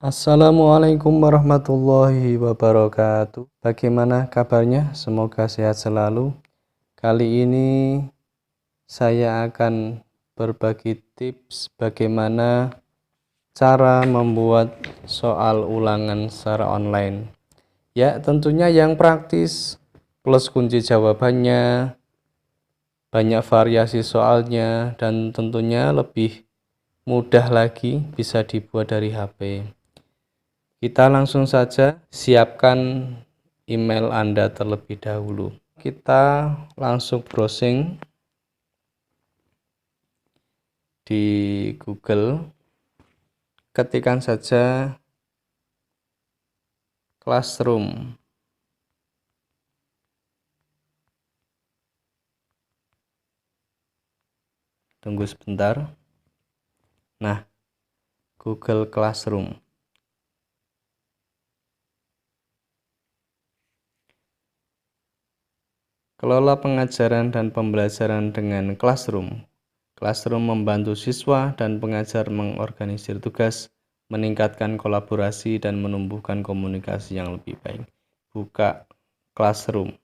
Assalamualaikum warahmatullahi wabarakatuh. Bagaimana kabarnya? Semoga sehat selalu. Kali ini saya akan berbagi tips bagaimana cara membuat soal ulangan secara online. Ya, tentunya yang praktis plus kunci jawabannya, banyak variasi soalnya, dan tentunya lebih mudah lagi bisa dibuat dari HP. Kita langsung saja siapkan email Anda terlebih dahulu. Kita langsung browsing di Google. Ketikkan saja Classroom. Tunggu sebentar. Nah, Google Classroom. Kelola pengajaran dan pembelajaran dengan Classroom. Classroom membantu siswa dan pengajar mengorganisir tugas, meningkatkan kolaborasi, dan menumbuhkan komunikasi yang lebih baik. Buka Classroom.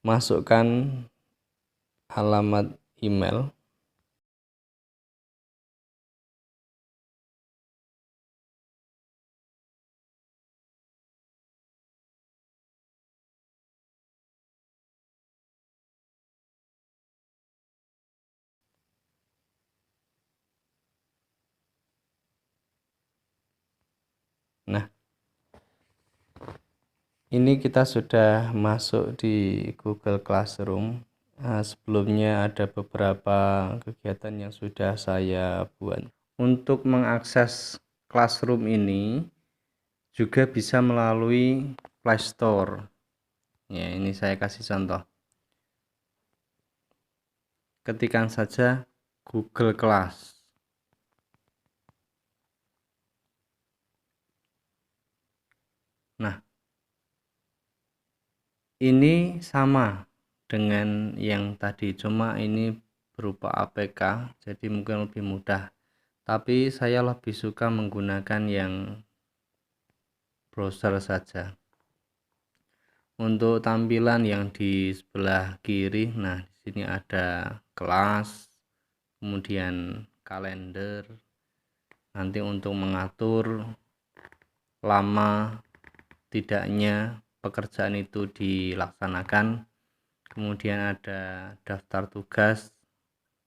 Masukkan alamat email. Nah, ini kita sudah masuk di Google Classroom. Sebelumnya ada beberapa kegiatan yang sudah saya buat. Untuk mengakses Classroom ini juga bisa melalui Play Store. Ya, ini saya kasih contoh. Ketikkan saja Google Class. Nah, ini sama dengan yang tadi, cuma ini berupa APK, jadi mungkin lebih mudah. Tapi saya lebih suka menggunakan yang browser saja. Untuk tampilan yang di sebelah kiri, nah di sini ada kelas, kemudian kalender. Nanti untuk mengatur lama tidaknya pekerjaan itu dilaksanakan. Kemudian ada daftar tugas,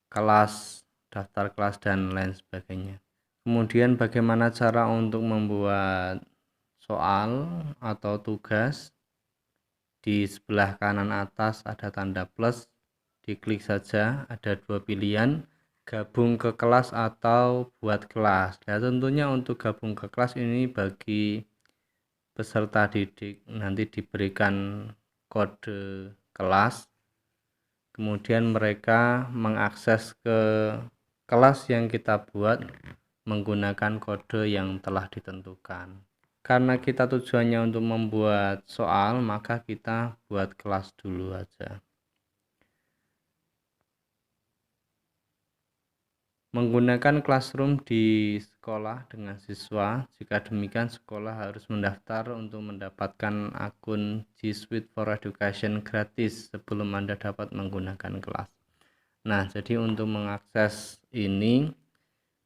kelas, daftar kelas, dan lain sebagainya. Kemudian bagaimana cara untuk membuat soal atau tugas. Di sebelah kanan atas ada tanda plus, diklik saja, ada dua pilihan, gabung ke kelas atau buat kelas. Nah, tentunya untuk gabung ke kelas ini bagi peserta didik nanti diberikan kode kelas, kemudian mereka mengakses ke kelas yang kita buat menggunakan kode yang telah ditentukan. Karena kita tujuannya untuk membuat soal, maka kita buat kelas dulu aja. Menggunakan Classroom di sekolah dengan siswa. Jika demikian, sekolah harus mendaftar untuk mendapatkan akun G Suite for Education gratis sebelum Anda dapat menggunakan kelas. Nah, jadi untuk mengakses ini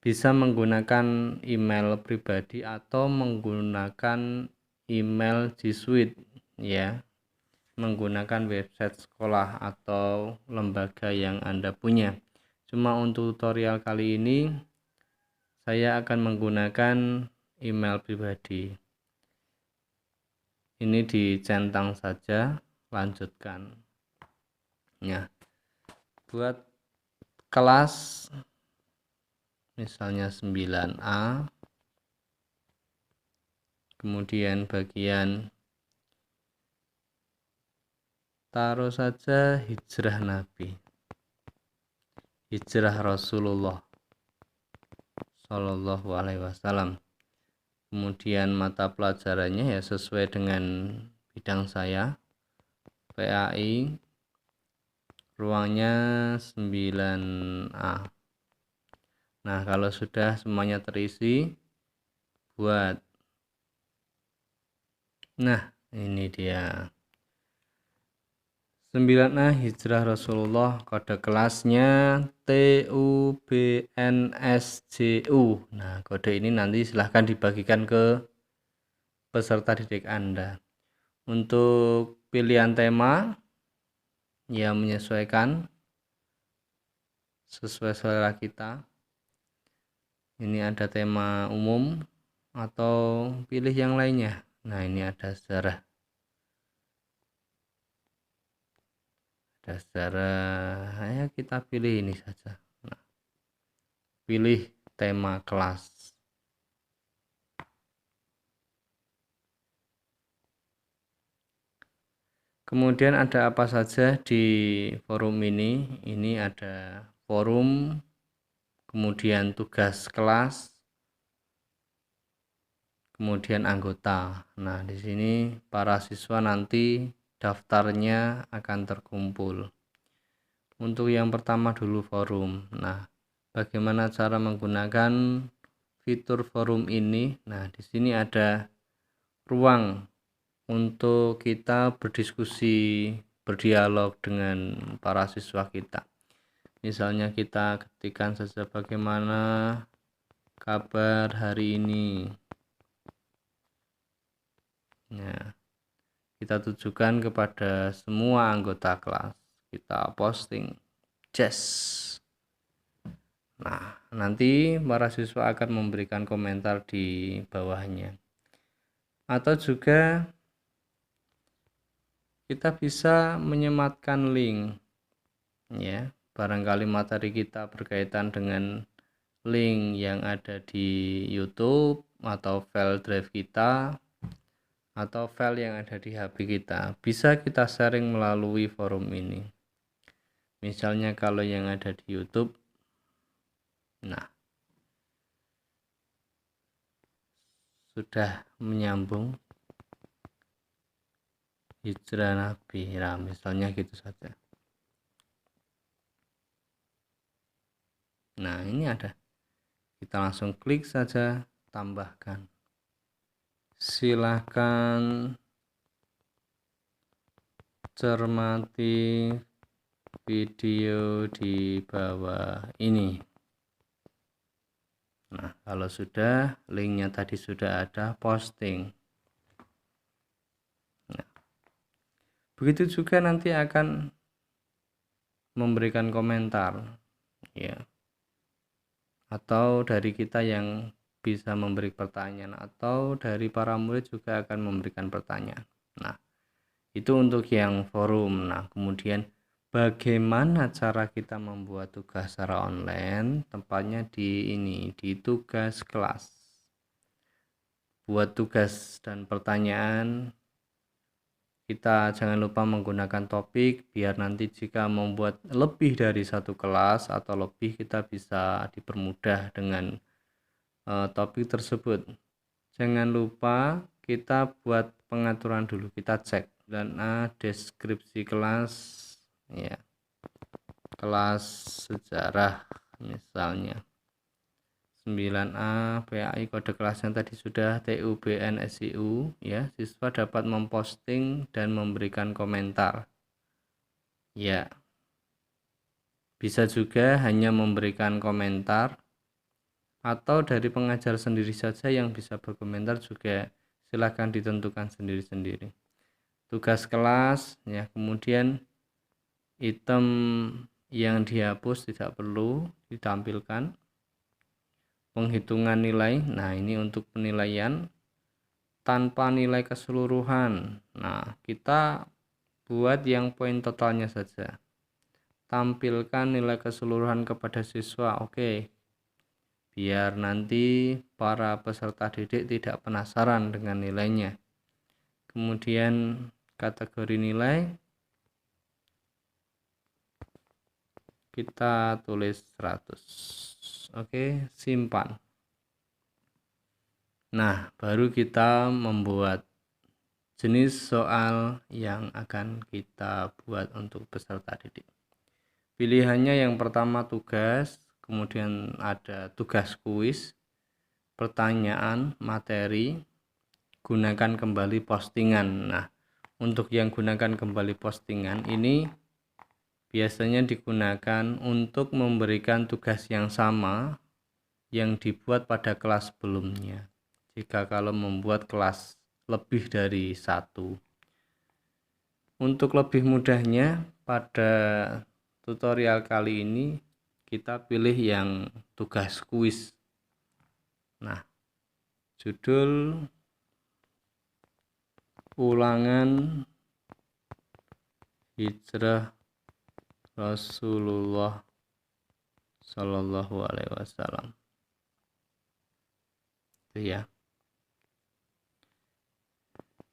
bisa menggunakan email pribadi atau menggunakan email G Suite, ya, menggunakan website sekolah atau lembaga yang Anda punya. Cuma untuk tutorial kali ini saya akan menggunakan email pribadi. Ini dicentang saja, lanjutkan. Ya, buat kelas misalnya 9A, kemudian bagian taruh saja hijrah Nabi, hijrah Rasulullah Shallallahu Alaihi Wasallam. Kemudian mata pelajarannya ya sesuai dengan bidang saya, PAI, ruangnya 9A. Nah, kalau sudah semuanya terisi, buat. Nah, ini dia. 9A Hijrah Rasulullah, kode kelasnya TUBNSJU. Nah, kode ini nanti silahkan dibagikan ke peserta didik Anda. Untuk pilihan tema yang menyesuaikan sesuai selera kita. Ini ada tema umum atau pilih yang lainnya. Nah, ini ada sejarah. Ada sejarah. Ya, kita pilih ini saja. Nah, pilih tema kelas. Kemudian ada apa saja di forum ini? Ini ada forum, kemudian tugas kelas, kemudian anggota. Nah, di sini para siswa nanti daftarnya akan terkumpul. Untuk yang pertama dulu forum. Nah, bagaimana cara menggunakan fitur forum ini? Nah, di sini ada ruang untuk kita berdiskusi, berdialog dengan para siswa kita. Misalnya kita ketikkan saja bagaimana kabar hari ini. Nah, kita tujukan kepada semua anggota kelas. Kita posting. Yes. Nah, nanti para siswa akan memberikan komentar di bawahnya. Atau juga kita bisa menyematkan link. Ya, barangkali materi kita berkaitan dengan link yang ada di YouTube atau file drive kita atau file yang ada di HP kita. Bisa kita sharing melalui forum ini. Misalnya kalau yang ada di YouTube. Nah, sudah menyambung hijrah Nabi. Nah, misalnya gitu saja. Nah, ini ada. Kita langsung klik saja, tambahkan. Silahkan cermati video di bawah ini. Nah, kalau sudah, linknya tadi sudah ada, posting. Nah, begitu juga nanti akan memberikan komentar, ya. Atau dari kita yang bisa memberi pertanyaan, atau dari para murid juga akan memberikan pertanyaan. Nah, itu untuk yang forum. Nah, kemudian bagaimana cara kita membuat tugas secara online? Tempatnya di ini, di tugas kelas. Buat tugas dan pertanyaan, kita jangan lupa menggunakan topik biar nanti jika membuat lebih dari satu kelas atau lebih kita bisa dipermudah dengan topik tersebut. Jangan lupa kita buat pengaturan dulu, kita cek. Dan deskripsi kelas, ya, kelas sejarah misalnya 9A PAI, kode kelasnya tadi sudah TUBNSJU, ya. Siswa dapat memposting dan memberikan komentar, ya. Bisa juga hanya memberikan komentar atau dari pengajar sendiri saja yang bisa berkomentar juga, silahkan ditentukan sendiri-sendiri. Tugas kelas, ya. Kemudian item yang dihapus tidak perlu ditampilkan. Penghitungan nilai, nah ini untuk penilaian tanpa nilai keseluruhan. Nah, kita buat yang poin totalnya saja. Tampilkan nilai keseluruhan kepada siswa, oke. Biar nanti para peserta didik tidak penasaran dengan nilainya. Kemudian kategori nilai kita tulis 100. Oke, simpan. Nah, baru kita membuat jenis soal yang akan kita buat untuk peserta didik. Pilihannya yang pertama tugas, kemudian ada tugas kuis, pertanyaan, materi, gunakan kembali postingan. Nah, untuk yang gunakan kembali postingan ini biasanya digunakan untuk memberikan tugas yang sama yang dibuat pada kelas sebelumnya. Jika kalau membuat kelas lebih dari satu. Untuk lebih mudahnya, pada tutorial kali ini kita pilih yang tugas kuis. Nah, judul ulangan hijrah Rasulullah Shallallahu Alaihi Wasallam. Itu ya.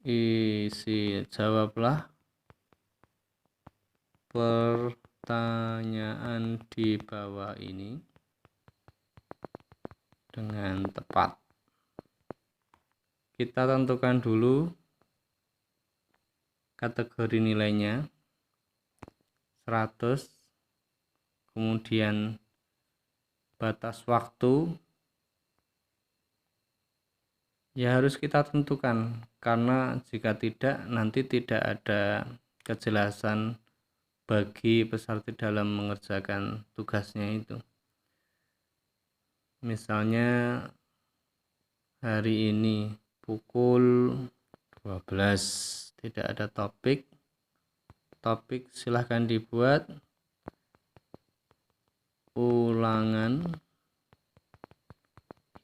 Isi jawablah pertanyaan di bawah ini dengan tepat. Kita tentukan dulu kategori nilainya 100, kemudian batas waktu ya harus kita tentukan, karena jika tidak nanti tidak ada kejelasan bagi peserta dalam mengerjakan tugasnya itu. Misalnya hari ini pukul 12 tidak ada topik silahkan dibuat ulangan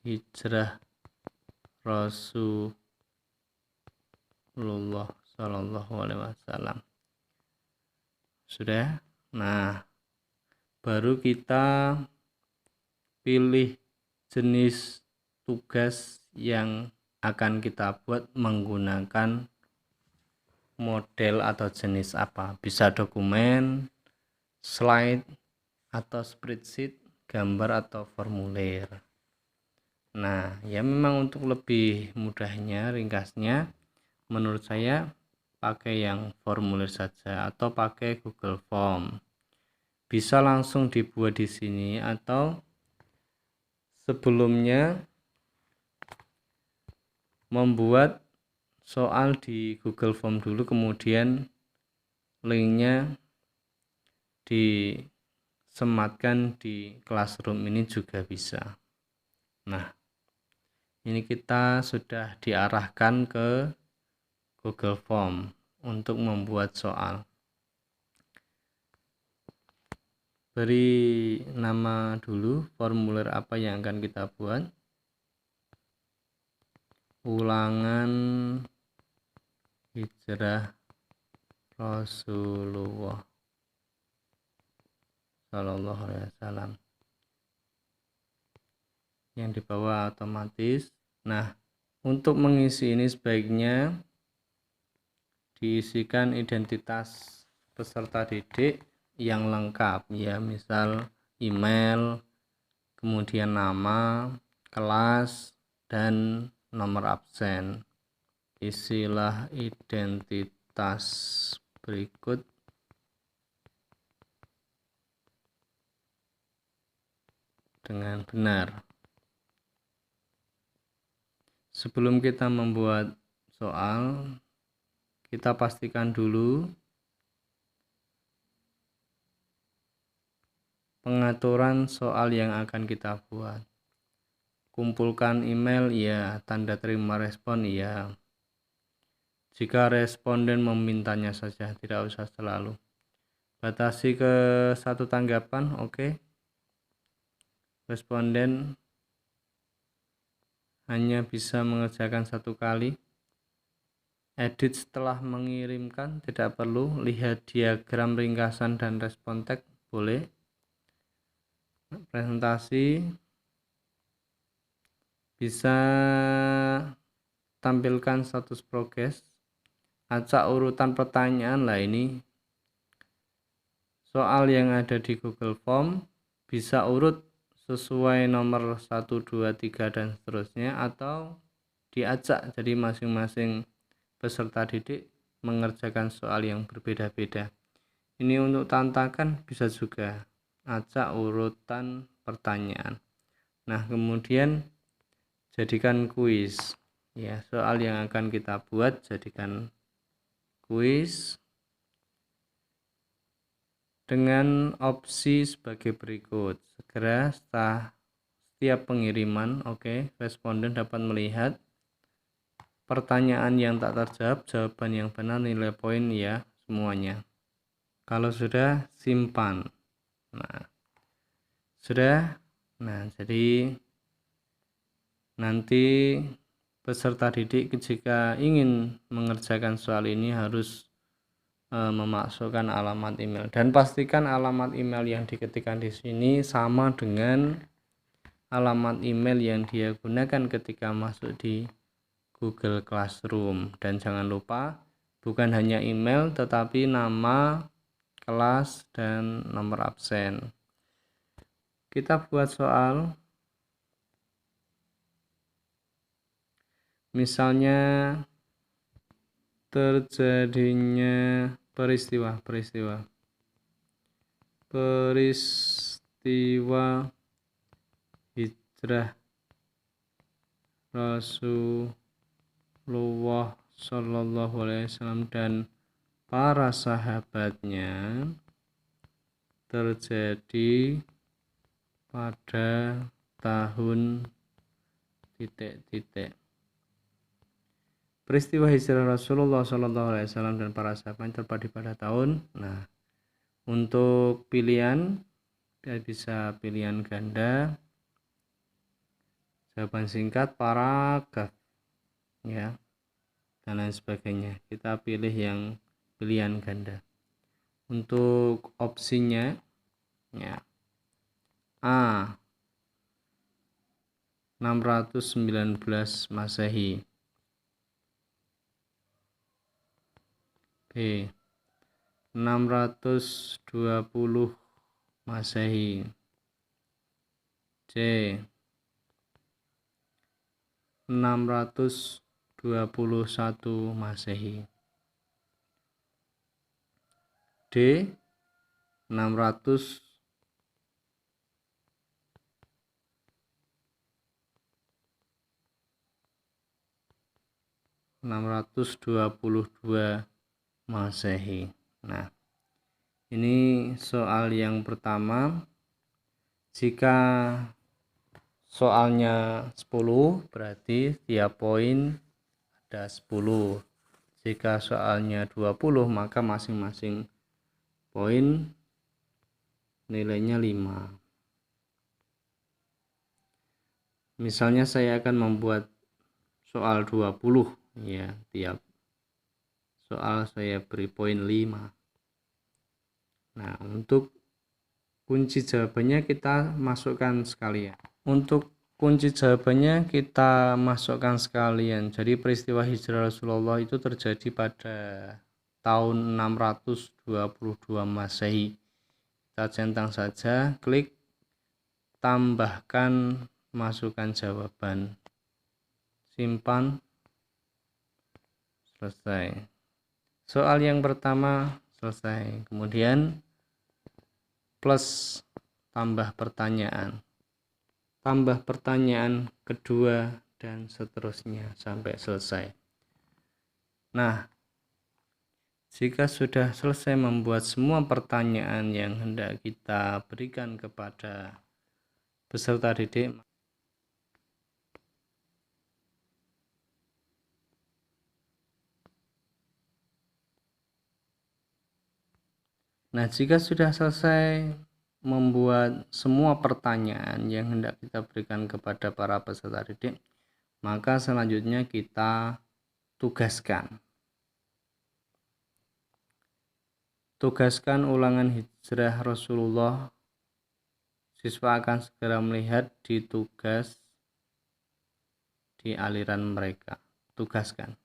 hijrah Rasulullah Shallallahu Alaihi Wasallam. Sudah. Nah, baru kita pilih jenis tugas yang akan kita buat menggunakan model atau jenis apa. Bisa dokumen, slide, atau spreadsheet, gambar atau formulir. Nah, ya memang untuk lebih mudahnya, ringkasnya, menurut saya pakai yang formulir saja atau pakai Google Form. Bisa langsung dibuat di sini atau sebelumnya membuat soal di Google Form dulu, kemudian linknya disematkan di Classroom ini juga bisa. Nah, ini kita sudah diarahkan ke Google Form untuk membuat soal. Beri nama dulu formulir apa yang akan kita buat. Ulangan hijrah Rasulullah Shallallahu Alaihi Wasallam. Yang di bawah otomatis. Nah, untuk mengisi ini sebaiknya diisikan identitas peserta didik yang lengkap ya, misal email, kemudian nama, kelas, dan nomor absen. Isilah identitas berikut dengan benar. Sebelum kita membuat soal, kita pastikan dulu pengaturan soal yang akan kita buat. Kumpulkan email ya, tanda terima respon ya. Jika responden memintanya saja, tidak usah selalu. Batasi ke 1 tanggapan, oke. Responden hanya bisa mengerjakan 1 kali. Edit setelah mengirimkan, tidak perlu. Lihat diagram ringkasan dan respon teks, boleh. Presentasi bisa tampilkan status progres, acak urutan pertanyaan. Lah ini soal yang ada di Google Form bisa urut sesuai nomor 1, 2, 3 dan seterusnya, atau diacak jadi masing-masing peserta didik mengerjakan soal yang berbeda-beda. Ini untuk tantakan bisa juga, acak urutan pertanyaan. Nah, kemudian jadikan kuis. Ya, soal yang akan kita buat jadikan kuis dengan opsi sebagai berikut. Segera setelah setiap pengiriman, responden dapat melihat pertanyaan yang tak terjawab, jawaban yang benar, nilai poin ya semuanya. Kalau sudah, simpan. Nah, sudah. Nah, jadi nanti peserta didik jika ingin mengerjakan soal ini harus memasukkan alamat email, dan pastikan alamat email yang diketikkan di sini sama dengan alamat email yang dia gunakan ketika masuk di Google Classroom. Dan jangan lupa bukan hanya email tetapi nama kelas dan nomor absen. Kita buat soal, misalnya terjadinya peristiwa hijrah Rasulullah Shallallahu Alaihi Wasallam dan para sahabatnya terjadi pada tahun ... Peristiwa hijrah Rasulullah Shallallahu Alaihi Wasallam dan para sahabat terjadi pada tahun. Nah, untuk pilihan kita bisa pilihan ganda, jawaban singkat, paragraf, ya, dan lain sebagainya. Kita pilih yang pilihan ganda. Untuk opsinya, ya, A 619 Masehi, B 620 Masehi, C 621 Masehi, D 622 Masehi. Nah, ini soal yang pertama. Jika soalnya 10 berarti tiap poin ada 10. Jika soalnya 20 maka masing-masing poin nilainya 5. Misalnya saya akan membuat soal 20, ya, tiap soal saya beri poin 5. Nah, untuk kunci jawabannya kita masukkan sekalian. Untuk kunci jawabannya kita masukkan sekalian. Jadi peristiwa hijrah Rasulullah itu terjadi pada tahun 622 Masehi. Kita centang saja, klik tambahkan, masukkan jawaban, simpan, selesai. Soal yang pertama selesai. Kemudian plus tambah pertanyaan kedua, dan seterusnya sampai selesai. Nah, jika sudah selesai membuat semua pertanyaan yang hendak kita berikan kepada peserta didik, jika sudah selesai membuat semua pertanyaan yang hendak kita berikan kepada para peserta didik, maka selanjutnya kita tugaskan ulangan hijrah Rasulullah. Siswa akan segera melihat di tugas di aliran mereka. Tugaskan.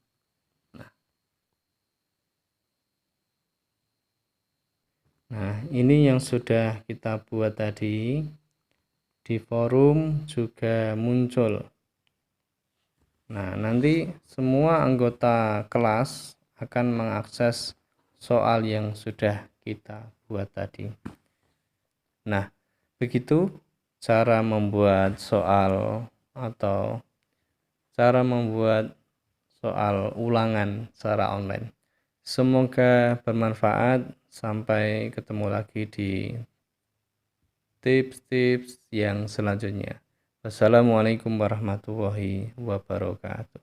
Nah, ini yang sudah kita buat tadi. Di forum juga muncul. Nah, nanti semua anggota kelas akan mengakses soal yang sudah kita buat tadi. Nah, begitu cara membuat soal atau cara membuat soal ulangan secara online. Semoga bermanfaat. Sampai ketemu lagi di tips-tips yang selanjutnya. Wassalamualaikum warahmatullahi wabarakatuh.